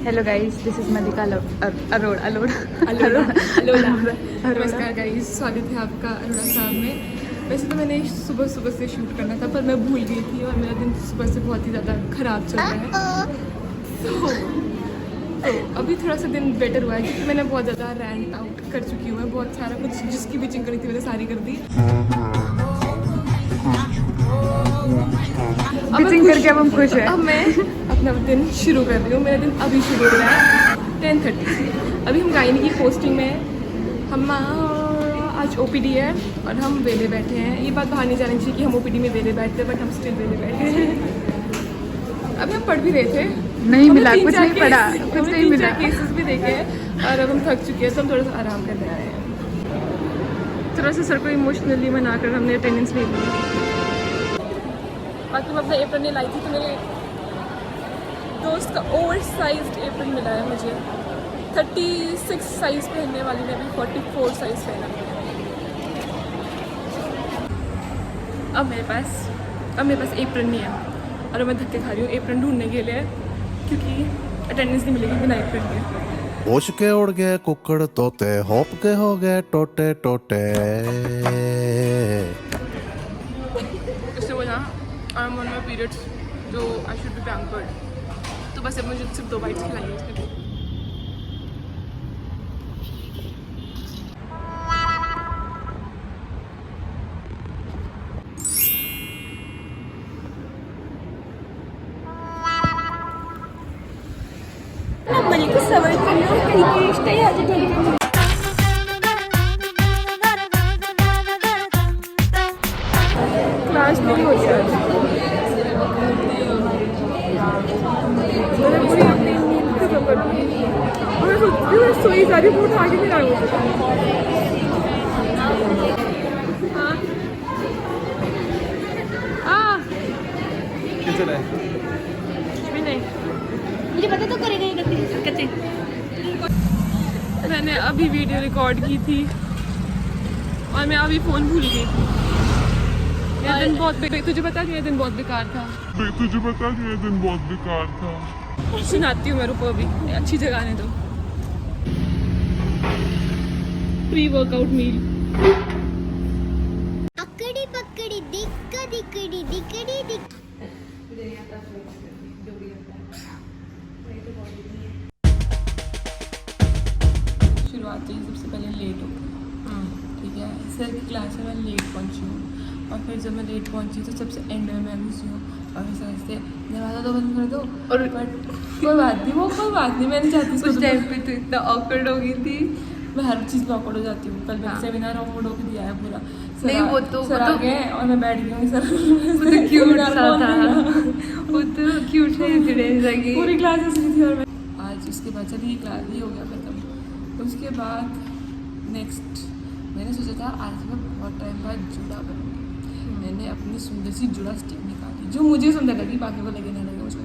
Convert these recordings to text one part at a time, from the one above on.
Hello guys, this is मलिका अरोड़ा। नमस्कार guys, स्वागत है आपका अरोड़ा साहब में। वैसे तो मैंने सुबह से शूट करना था पर मैं भूल गई थी और मेरा दिन सुबह से बहुत ही ज़्यादा ख़राब चल रहा है। तो अभी थोड़ा सा दिन बेटर हुआ है क्योंकि मैंने बहुत ज़्यादा रैंट आउट कर चुकी हूँ। बहुत सारा कुछ जिसकी बिचिंग करी थी मैंने सारी कर दी। बिचिंग करके अब हम खुश हैं। अब मैं अपना दिन शुरू कर रही हूँ। मेरा दिन अभी शुरू हो रहा है 10:30 से। अभी हम गायनी की पोस्टिंग में हैं। हम आज ओपीडी है और हम वेले बैठे हैं। ये बात बाहर नहीं जानी चाहिए कि हम ओपीडी में वेले बैठते हैं, बट हम स्टिल वेले बैठे हैं। अभी हम पढ़ भी रहे थे, नहीं मिला, कुछ नहीं पढ़ा, कुछ नहीं मिला। केसेस भी देखे हैं और अब हम थक चुके हैं, तो हम थोड़ा सा आराम करने आए हैं। थोड़ा सा सर को इमोशनली मनाकर हमने अटेंडेंस ले ली। बाकी मैं अपना एप्रन नहीं लाई थी तो मेरे दोस्त का ओवर साइज्ड एप्रन मिला है मुझे। 36 साइज़ पहनने वाली ने अभी 44 साइज़ पहना। अब मेरे पास एप्रन नहीं है और मैं धक्के खा रही हूँ एप्रन ढूंढने के लिए, क्योंकि अटेंडेंस नहीं मिलेगी बिना एप्रन के। होश के उड़ गए कुकड़ तोते, होप के हो गए टोटे टोटे। इससे बोला I am on my periods, जो आई शुड बी पैम्पर्ड। तो बस अब मुझे सिर्फ 2 बाइट्स खिलाई है उसने। क्लास नहीं हो गया। मैंने पूरी अपनी नींद खत्म कर दी और मैं सोचती हूँ मैं सोई जा रही हूँ, आगे नहीं आ भी नहीं। मुझे पता तो करेगा ही कच्चे। मैंने अभी वीडियो रिकॉर्ड की थी और मैं अभी फ़ोन भूल गई थी। मेरा दिन तुझे पता मेरा दिन बहुत बेकार था। सुनाती हूँ मेरे को अभी, अच्छी जगह ने दो। Pre workout meal. अकड़ी पकड़ी दिक्कड़ी दिक्कड़ी दिक्कड़ी दिक। शुरुआत ही सबसे पहले लेट हो गई। ठीक है, सर की क्लास में मैं लेट पहुंची हूँ और फिर जब मैं लेट पहुंची तो सबसे एंड में मैं घुसी हूँ और फिर समझते दरवाज़ा तो बंद कर दो। और बट कोई बात नहीं, मैं नहीं चाहती उस टाइम पे तो इतना ऑकवर्ड हो गई थी। मैं हर चीज़ में ऑकवर्ड हो जाती हूँ। कल मैंने सेमिनार ऑकवर्ड होकर दिया है पूरा। नहीं, वो तो आ गए और मैं बैठ गई हूँ। सर वो तो क्यूट सा था, वो तो क्यूट सी पूरी क्लास ऐसी थी। और मैं आज उसके बाद चलिए क्लास ही हो गया खत्म। उसके बाद नेक्स्ट मैंने सोचा था आज मैं बहुत टाइम बाद जुड़ा करूँगी। मैंने अपनी सुंदर सी जुड़ा स्टिक निकाली जो मुझे सुंदर लगी, बाकी को लगे नहीं लगे मुझको,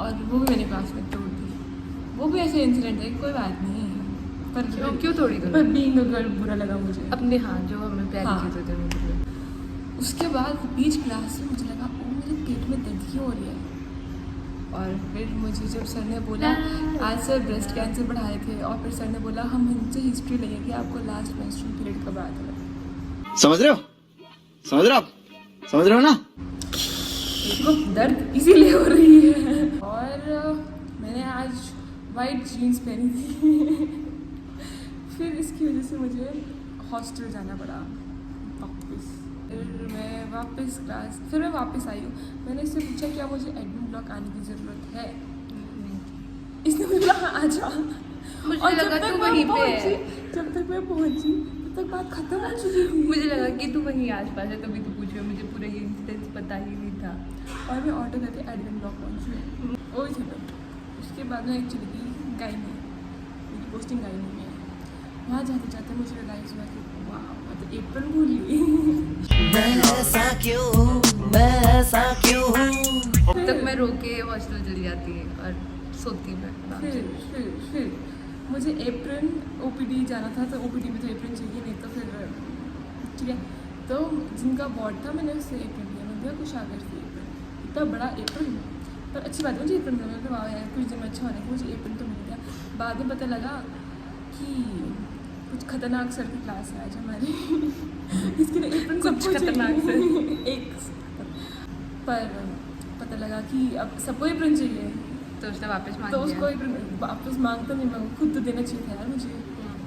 और वो भी मैंने क्लास में तोड़ दी। वो भी ऐसे इंसिडेंट है, कोई बात नहीं है, पर क्यों तोड़ी? पर बीइंग अ गर्ल बुरा लगा मुझे अपने, हाँ, जो हमें प्यारी चीज़ होती है। उसके बाद बीच क्लास में मुझे लगा ओ मेरे पेट में दर्द क्यों हो रही है। और फिर मुझे जब सर ने बोला आज सर ब्रेस्ट कैंसर बढ़ाए थे, और फिर सर ने बोला हम हमसे हिस्ट्री लेंगे कि आपको लास्ट मेंस्ट्रुअल पीरियड कब आया था। समझ रहे हो ना? तो दर्द इसीलिए हो रही है। और मैंने आज वाइट जीन्स पहनी थी। फिर इसकी वजह से मुझे हॉस्टल जाना पड़ा वापस। फिर मैं वापस आई हूँ। मैंने इससे पूछा क्या मुझे एडमिन ब्लॉक आने की ज़रूरत है। इसने मुझे बोला हाँ आ जा। मुझे लगा तू वहीं पे है। जब तक मैं पहुँची तब तक बात खत्म हो चुकी थी। मुझे लगा कि तू वहीं आसपास है, तभी तू पूछ रही हो। मुझे पूरा ये इंसिडेंस पता ही नहीं था। और मैं ऑटो करके एडमिन ब्लॉक पहुँची। वही थी तब। उसके बाद मैं एक्चुअली गई गायनी, मेरी पोस्टिंग गायनी में। वहाँ जाते जाते मुझे रियलाइज़ हुआ कि वाह मैं तो एप्रन भूल गई। मैं ऐसा क्यों तब तक मैं रो के हॉस्टल चली जाती है और सोती मैं। फिर मुझे एप्रन ओपीडी जाना था, तो ओपीडी में तो एप्रन चाहिए, नहीं तो फिर ठीक है। तो जिनका वार्ड था मैंने उससे एप्रन लिया, मैं दिया कुछ आकर से एप्रन, इतना बड़ा एप्रन पर अच्छी बात है मुझे एप्रन था, मैं वाह यार कुछ दिन अच्छा हो रहा है, मुझे एप्रन तो मिल गया। बाद में पता लगा कि कुछ खतरनाक सर की क्लास है आज हमारी इसके लिए एप्रन कुछ खतरनाक सर एक पर पता लगा कि अब सबको एप्रन चाहिए, तो उसने वापस मांग तो लिया। उसको एप्रन वापस मांगता नहीं, मैं खुद तो देना चाहिए था यार मुझे,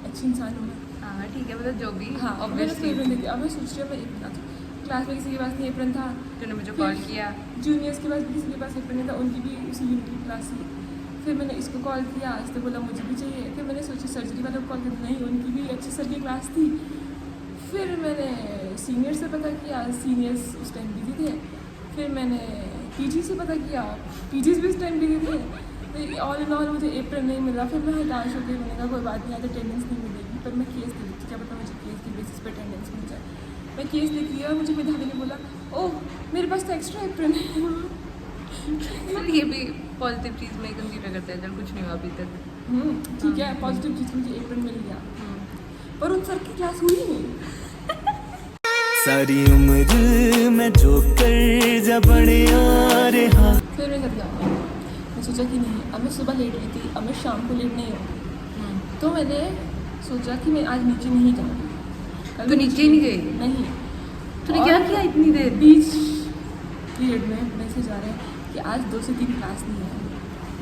अच्छी इंसान हूँ मैं। हाँ ठीक है, मतलब जो भी हाँ ऑब्वियसली। एप्रन देती, अब मैं सोच रही हूँ मैं एप्रन क्लास में किसी के पास नहीं एप्रन था, तूने मुझे फिर कॉल किया। जूनियर्स के पास भी किसी के पास एप्रन नहीं था, उनकी भी उसी यूनिट की क्लास थी। फिर मैंने इसको कॉल किया, आज तो बोला मुझे भी चाहिए। फिर मैंने सोचा सर्जरी वाले को कॉल किया, नहीं उनकी भी अच्छी सर की क्लास थी। फिर मैंने सीनियर से पता किया, सीनियर्स उस टाइम बिजी थे। फिर मैंने पीजी से पता किया, पीजीज भी उस टाइम बिजी थे। तो ऑल इन ऑल मुझे एप्रन नहीं मिला। फिर मैं हताश हो गई, मैंने कहा कोई बात नहीं, आज अटेंडेंस नहीं मिलेगी, पर मैं केस दे देती, क्या पता मुझे केस की बेसिस पर अटेंडेंस मिल जाए। मैं केस लिख लिया, मुझे विधानी ने बोला ओह मेरे पास तो एक्स्ट्रा एप्रन है तो ये भी पॉजिटिव चीज़ में कंसीडर करते हैं, जब कुछ नहीं हुआ अभी तक। ठीक है, पॉजिटिव चीज़ मुझे एप्रन मिल गया, पर उन सर की क्लास हुई नहीं। सारी उम्र मैं जो कर जा बड़े आ रहा। फिर मैं घर गया, मैं सोचा कि नहीं अब मैं सुबह लेट गई थी, अब मैं शाम को लेट नहीं हूँ। तो मैंने सोचा कि मैं आज नीचे नहीं जाऊँगी। तो नीचे ही नहीं गई? नहीं। तूने क्या किया इतनी देर? बीच पीरियड में मैसेज आ रहा है कि आज 2 से 3 क्लास नहीं है।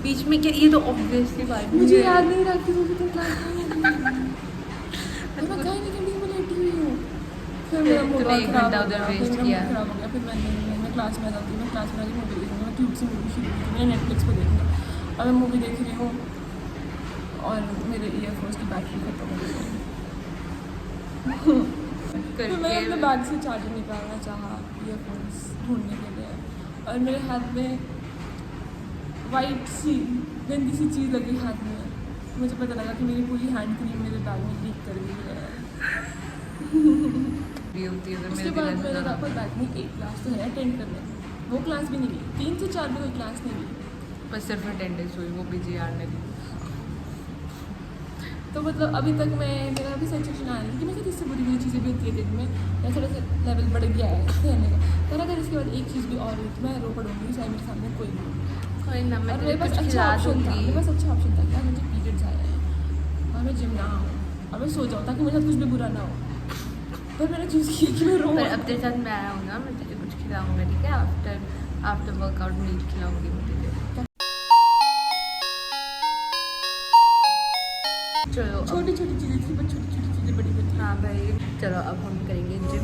बीच में क्या? ये तो ऑब्वियसली बात है। मुझे याद नहीं रहा कि 2 से 3 क्लास नहीं है। मैं कहीं नहीं कहीं मैं लेटी हुई हूँ। फिर मेरा मूड तूने 1 घंटा खराब उधर हो गया, वेस्ट फिर किया। मेरा मूड खराब हो गया। फिर मैं क्लास में जाती हूँ, मैं क्लास में आके मूवी देखूँगी, मैं क्यूट सी मूवी शुरू की थी, मैंने नेटफ्लिक्स पर देखूँगा। अब मैं मूवी देख रही हूँ और मेरे ईयरफोन्स की बैटरी खत्म हो गई। फिर मैंने अपने बैग से चार्जर निकालना चाहा ईयरफोन्स ढूंढने के लिए, और मेरे हाथ में वाइट सी गंदी सी चीज़ लगी हाथ में। मुझे पता लगा कि मेरी पूरी हैंड क्रीम मेरे बैग में लीक कर गई है। होती है उसके बाद मैंने कहा कोई बात नहीं, एक क्लास तो है अटेंड करने, वो क्लास भी नहीं गई। 3 से 4 भी कोई क्लास नहीं गई, बस सिर्फ अटेंडेंस हुई, वो भी जी आर ने दी। तो मतलब अभी तक मेरा भी सिचुएशन आ रही है कि मेरे साथ इससे बुरी बुरी चीज़ें भी होती है दिन में, या थोड़ा सा लेवल बढ़ गया है सहने का। पर अगर इसके बाद एक चीज़ भी और हुई तो मैं रो पड़ूंगी, चाहे मेरे सामने कोई नहीं। कोई ना, मैं और मेरे पास अच्छा ऑप्शन था, मेरे पास अच्छा ऑप्शन था कि मुझे पीरियड्स आए हैं और मैं जिम ना आऊँ और मैं सो जाऊँ ताकि मेरे साथ कुछ भी बुरा ना हो। पर मैंने चूज़ किया कि मैं रो। पर अब तेरे साथ मैं आया हूँ ना, मैं तुझे कुछ खिलाऊंगा, ठीक है? आफ्टर वर्कआउट मीट खिलाऊंगी मैं तुझे। चलो छोटी छोटी चीज़ें थी, पर छोटी छोटी चीज़ें बड़ी बड़ी। हाँ भाई, चलो अब हम करेंगे जिम।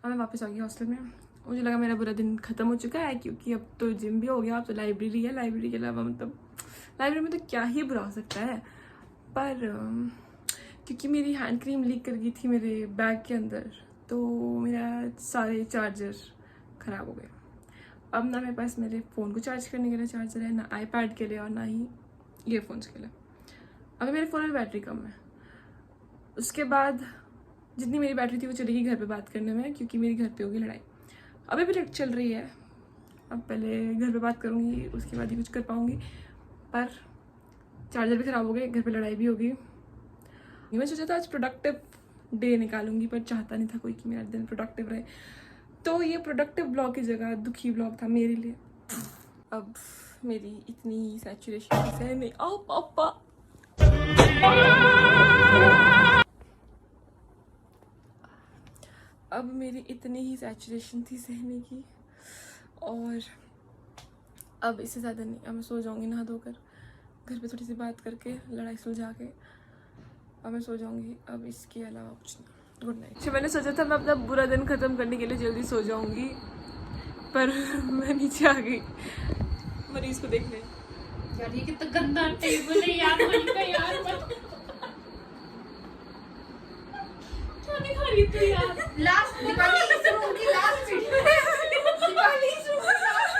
अब मैं वापस आ गई हॉस्टल में। मुझे लगा मेरा बुरा दिन ख़त्म हो चुका है, क्योंकि अब तो जिम भी हो गया, अब तो लाइब्रेरी है। लाइब्रेरी के अलावा मतलब लाइब्रेरी में तो क्या ही बुरा हो सकता है। पर क्योंकि मेरी हैंड क्रीम लीक कर गई थी मेरे बैग के अंदर, तो मेरा सारे चार्जर ख़राब हो गए। अब ना मेरे पास मेरे फ़ोन को चार्ज करने के लिए चार्जर है, ना आईपैड के लिए और ना ही ईयरफोन्स के लिए। अभी मेरे फ़ोन में बैटरी कम है। उसके बाद जितनी मेरी बैटरी थी वो चलेगी घर पे बात करने में, क्योंकि मेरी घर पे होगी लड़ाई। अभी भी चल रही है, अब पहले घर पे बात करूँगी, उसके बाद ही कुछ कर पाऊँगी। पर चार्जर भी ख़राब हो गए, घर पे लड़ाई भी होगी। मैं सोचा था आज प्रोडक्टिव डे निकालूंगी, पर चाहता नहीं था कोई कि मेरा दिन प्रोडक्टिव रहे। तो ये प्रोडक्टिव ब्लॉग की जगह दुखी ब्लॉग था मेरे लिए। अब मेरी इतनी सैचुरेशन है नहीं। आओ पापा, अब मेरी इतनी ही सैचुरेशन थी सहने की, और अब इससे ज़्यादा नहीं। अब मैं सो जाऊँगी नहा धोकर, घर पे थोड़ी सी बात करके लड़ाई सुलझा के अब मैं सो जाऊँगी। अब इसके अलावा कुछ नहीं। Good night. मैंने सोचा था मैं अपना बुरा दिन ख़त्म करने के लिए जल्दी सो जाऊँगी, पर मैं नीचे आ गई। मरीज़ को देख ले यार, ये कितना गंदा टेबल है यार, यार तो यार लास्ट दीपावली इस रूम की लास्ट दीपावली इस रूम की last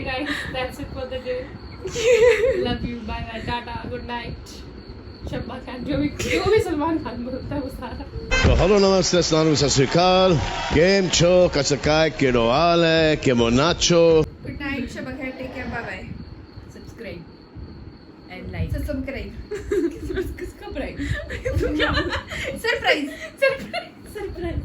guys, that's it for the day. Love you, bye bye, tata, good night. Shabba Khan जो भी सलमान खान बोलता है वो सारा. तो हेलो नमस्ते अस्सलाम सत श्री अकाल केम छो कसकाय केडो हाल है केमो नाचो. गुड नाइट, शब खैर, take care, bye bye. Subscribe and like. Subscribe. किसका प्राइस? सरप्राइज. सरप्राइज.